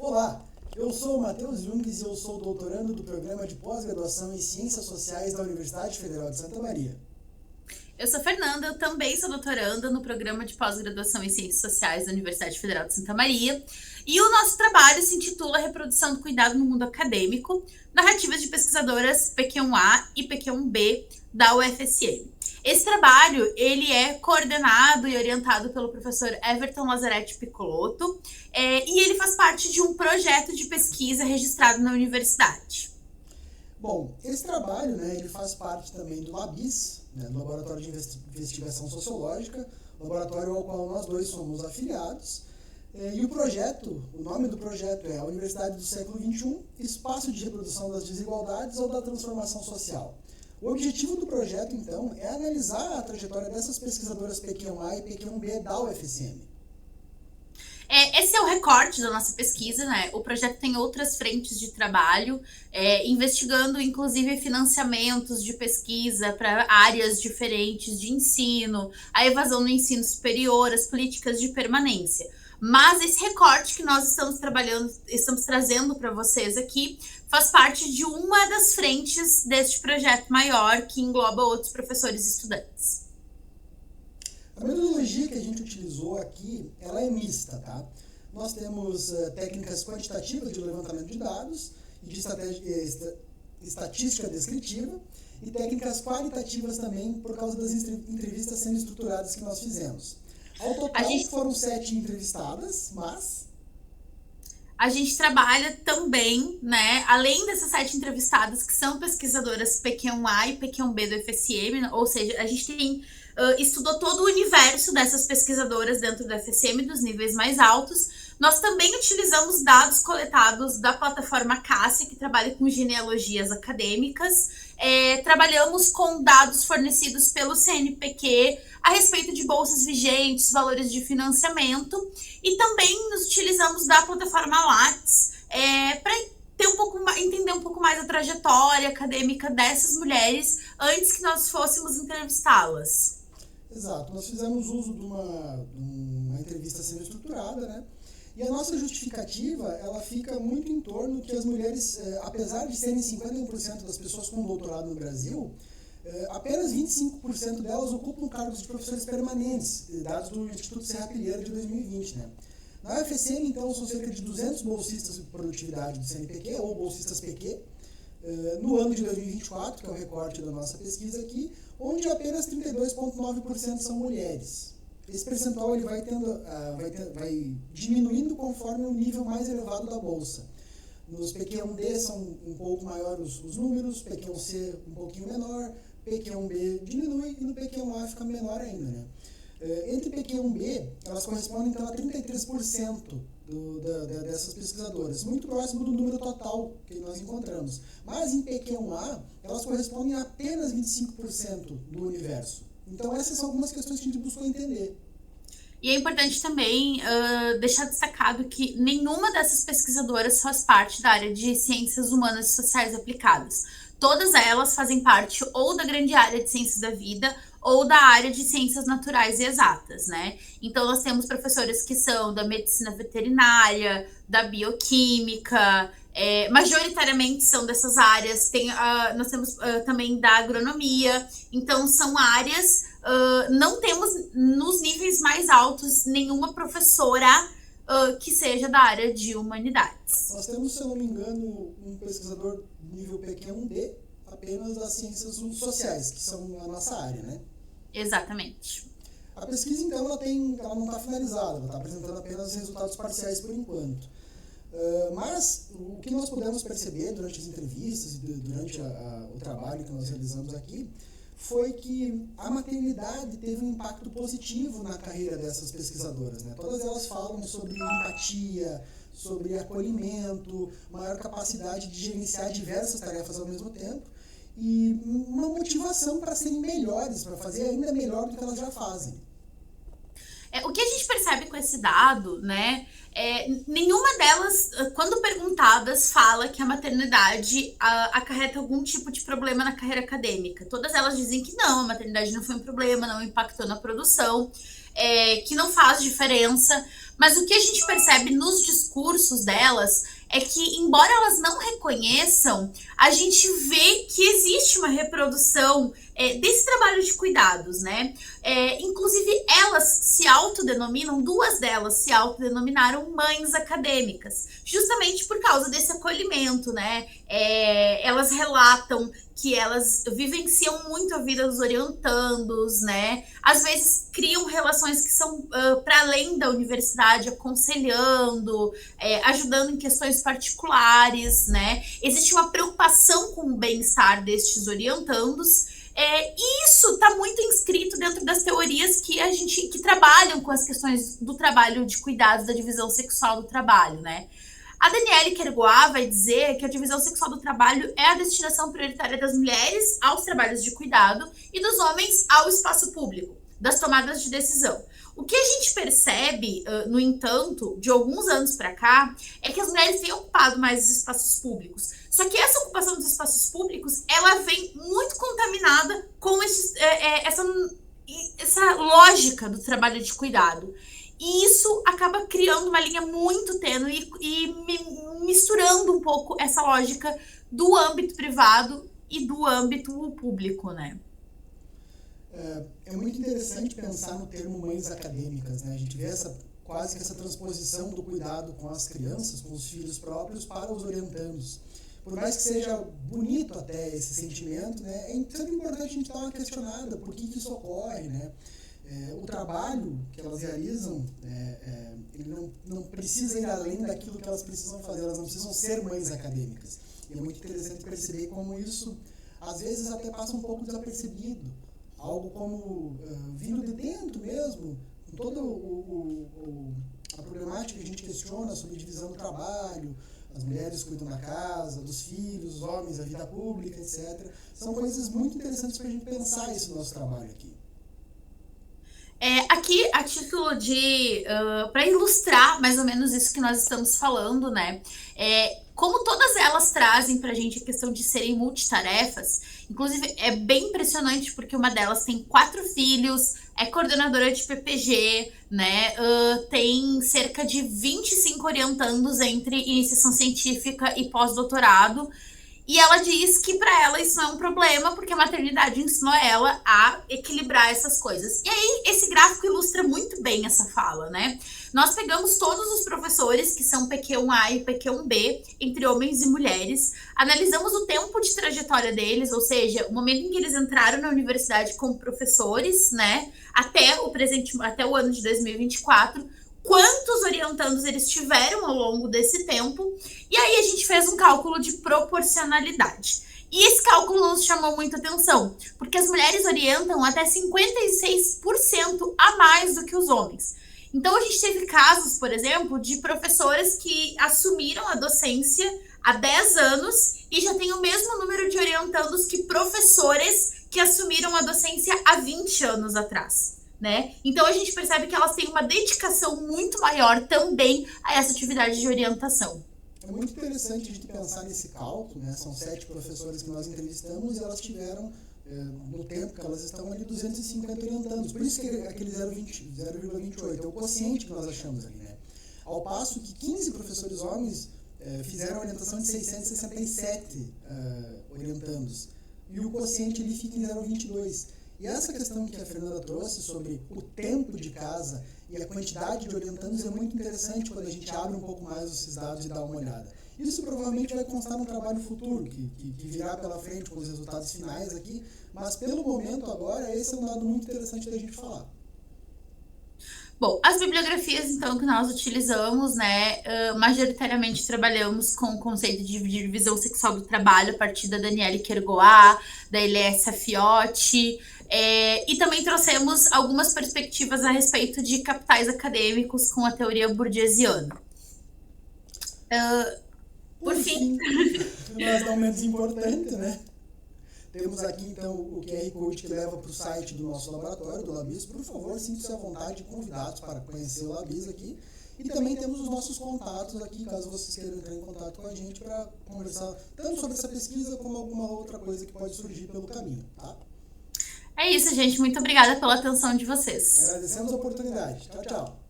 Olá, eu sou o Matheus Jungues e eu sou doutorando do Programa de Pós-Graduação em Ciências Sociais da Universidade Federal de Santa Maria. Eu sou Fernanda, eu também sou doutoranda no Programa de Pós-Graduação em Ciências Sociais da Universidade Federal de Santa Maria. E o nosso trabalho se intitula Reprodução do Cuidado no Mundo Acadêmico, Narrativas de Pesquisadoras PQ1A e PQ1B da UFSM. Esse trabalho, ele é coordenado e orientado pelo professor Everton Lazzaretti Piccolotto, e ele faz parte de um projeto de pesquisa registrado na universidade. Bom, esse trabalho, ele faz parte também do LABIS, do Laboratório de Investigação Sociológica, laboratório ao qual nós dois somos afiliados. E o nome do projeto é a Universidade do Século XXI, Espaço de Reprodução das Desigualdades ou da Transformação Social. O objetivo do projeto, então, é analisar a trajetória dessas pesquisadoras PQ1A e PQ1B da UFSM. Esse é o recorte da nossa pesquisa, né? O projeto tem outras frentes de trabalho, investigando, inclusive, financiamentos de pesquisa para áreas diferentes de ensino, a evasão no ensino superior, as políticas de permanência. Mas esse recorte que nós estamos trazendo para vocês aqui, faz parte de uma das frentes deste projeto maior, que engloba outros professores e estudantes. A metodologia que a gente utilizou aqui, ela é mista, tá? Nós temos técnicas quantitativas de levantamento de dados e de estatística descritiva e técnicas qualitativas também por causa das entrevistas sendo estruturadas que nós fizemos. Ao total foram 7 entrevistadas, mas... A gente trabalha também, né, além dessas 7 entrevistadas que são pesquisadoras PQ1A e PQ1B do UFSM, ou seja, a gente estudou todo o universo dessas pesquisadoras dentro do UFSM, dos níveis mais altos. Nós também utilizamos dados coletados da plataforma Cássia, que trabalha com genealogias acadêmicas. Trabalhamos com dados fornecidos pelo CNPq a respeito de bolsas vigentes, valores de financiamento, e também nos utilizamos da plataforma Lattes para entender um pouco mais a trajetória acadêmica dessas mulheres antes que nós fôssemos entrevistá-las. Exato, nós fizemos uso de uma entrevista sendo estruturada, né? E a nossa justificativa, ela fica muito em torno que as mulheres, apesar de serem 51% das pessoas com doutorado no Brasil, apenas 25% delas ocupam cargos de professores permanentes, dados do Instituto Serra Pilheira de 2020, né? Na UFSM, então, são cerca de 200 bolsistas de produtividade do CNPq, ou bolsistas PQ, no ano de 2024, que é o recorte da nossa pesquisa aqui, onde apenas 32,9% são mulheres. Esse percentual ele vai diminuindo conforme o nível mais elevado da bolsa. Nos PQ1D são um pouco maiores os números, PQ1C um pouquinho menor, PQ1B diminui e no PQ1A fica menor ainda, né? Entre PQ1B, elas correspondem então a 33% dessas pesquisadoras, muito próximo do número total que nós encontramos. Mas em PQ1A, elas correspondem a apenas 25% do universo. Então essas são algumas questões que a gente buscou entender. E é importante também deixar destacado que nenhuma dessas pesquisadoras faz parte da área de ciências humanas e sociais aplicadas. Todas elas fazem parte ou da grande área de ciências da vida ou da área de ciências naturais e exatas, né? Então, nós temos professores que são da medicina veterinária, da bioquímica, majoritariamente são dessas áreas. Nós temos também da agronomia. Então, são áreas... não temos, nos níveis mais altos, nenhuma professora que seja da área de humanidades. Nós temos, se eu não me engano, um pesquisador nível PQ1D, apenas das ciências sociais, que são a nossa área, né? Exatamente. A pesquisa, então, ela não está finalizada, ela está apresentando apenas resultados parciais por enquanto. Mas o que nós pudemos perceber durante as entrevistas e durante o trabalho que nós realizamos aqui foi que a maternidade teve um impacto positivo na carreira dessas pesquisadoras, né? Todas elas falam sobre empatia, sobre acolhimento, maior capacidade de gerenciar diversas tarefas ao mesmo tempo e uma motivação para serem melhores, para fazer ainda melhor do que elas já fazem. O que a gente percebe com esse dado, né, nenhuma delas, quando perguntadas, fala que a maternidade acarreta algum tipo de problema na carreira acadêmica. Todas elas dizem que não, a maternidade não foi um problema, não impactou na produção, que não faz diferença, Mas o que a gente percebe nos discursos delas é que, embora elas não reconheçam, a gente vê que existe uma reprodução desse trabalho de cuidados, né? Inclusive, elas se autodenominam, duas delas se autodenominaram mães acadêmicas, justamente por causa desse acolhimento, né? Elas relatam que elas vivenciam muito a vida dos orientandos, né? Às vezes criam relações que são para além da universidade, aconselhando, ajudando em questões particulares, né? Existe uma preocupação com o bem-estar destes orientandos. E isso está muito inscrito dentro das teorias que trabalham com as questões do trabalho de cuidados, da divisão sexual do trabalho, né? A Daniele Quergoá vai dizer que a divisão sexual do trabalho é a destinação prioritária das mulheres aos trabalhos de cuidado e dos homens ao espaço público, das tomadas de decisão. O que a gente percebe, no entanto, de alguns anos para cá, é que as mulheres têm ocupado mais os espaços públicos. Só que essa ocupação dos espaços públicos, ela vem muito contaminada com essa lógica do trabalho de cuidado. E isso acaba criando uma linha muito tênue e misturando um pouco essa lógica do âmbito privado e do âmbito público, né? É muito interessante pensar no termo mães acadêmicas, né? A gente vê quase que essa transposição do cuidado com as crianças, com os filhos próprios, para os orientandos. Por mais que seja bonito até esse sentimento, né, é sempre importante a gente dar uma questionada por que isso ocorre, né? O trabalho que elas realizam, ele não precisa ir além daquilo que elas precisam fazer, elas não precisam ser mães acadêmicas. E é muito interessante perceber como isso, às vezes, até passa um pouco desapercebido. Algo como vindo de dentro mesmo, com toda a problemática que a gente questiona sobre divisão do trabalho, as mulheres cuidam da casa, dos filhos, os homens, a vida pública, etc. São coisas muito interessantes para a gente pensar isso no nosso trabalho aqui. Aqui, a título de... para ilustrar mais ou menos isso que nós estamos falando, né? Como todas elas trazem para a gente a questão de serem multitarefas, inclusive é bem impressionante porque uma delas tem 4 filhos, é coordenadora de PPG, né? Tem cerca de 25 orientandos entre iniciação científica e pós-doutorado. E ela diz que para ela isso não é um problema, porque a maternidade ensinou ela a equilibrar essas coisas. E aí, esse gráfico ilustra muito bem essa fala, né? Nós pegamos todos os professores, que são PQ1A e PQ1B, entre homens e mulheres, analisamos o tempo de trajetória deles, ou seja, o momento em que eles entraram na universidade como professores, né? Até o ano de 2024, quantos orientandos eles tiveram ao longo desse tempo, e aí a gente fez um cálculo de proporcionalidade. E esse cálculo nos chamou muita atenção, porque as mulheres orientam até 56% a mais do que os homens. Então a gente teve casos, por exemplo, de professoras que assumiram a docência há 10 anos e já tem o mesmo número de orientandos que professores que assumiram a docência há 20 anos atrás. Né? Então a gente percebe que elas têm uma dedicação muito maior também a essa atividade de orientação. É muito interessante a gente pensar nesse cálculo, né? São 7 professores que nós entrevistamos e elas tiveram, no tempo que elas estão ali, 250 orientandos. Por isso que aquele 0,28 é o quociente que nós achamos ali, né? Ao passo que 15 professores homens fizeram a orientação de 667 orientandos. E o quociente ali fica em 0,22. E essa questão que a Fernanda trouxe sobre o tempo de casa e a quantidade de orientandos é muito interessante quando a gente abre um pouco mais esses dados e dá uma olhada. Isso provavelmente vai constar no trabalho futuro, que virá pela frente com os resultados finais aqui, mas pelo momento agora, esse é um dado muito interessante da gente falar. Bom, as bibliografias, então, que nós utilizamos, né, majoritariamente trabalhamos com o conceito de divisão sexual do trabalho a partir da Daniele Quergoá, da Elécia Fiotti, e também trouxemos algumas perspectivas a respeito de capitais acadêmicos com a teoria burgesiana. Por fim... Mas não menos importante, né? Temos aqui, então, o QR Code que leva para o site do nosso laboratório, do Labis. Por favor, sinta-se à vontade, convidados para conhecer o Labis aqui. E também temos os nossos contatos aqui, caso vocês queiram entrar em contato com a gente para conversar tanto sobre essa pesquisa como alguma outra coisa que pode surgir pelo caminho, tá? É isso, gente. Muito obrigada pela atenção de vocês. Agradecemos a oportunidade. Tchau, tchau.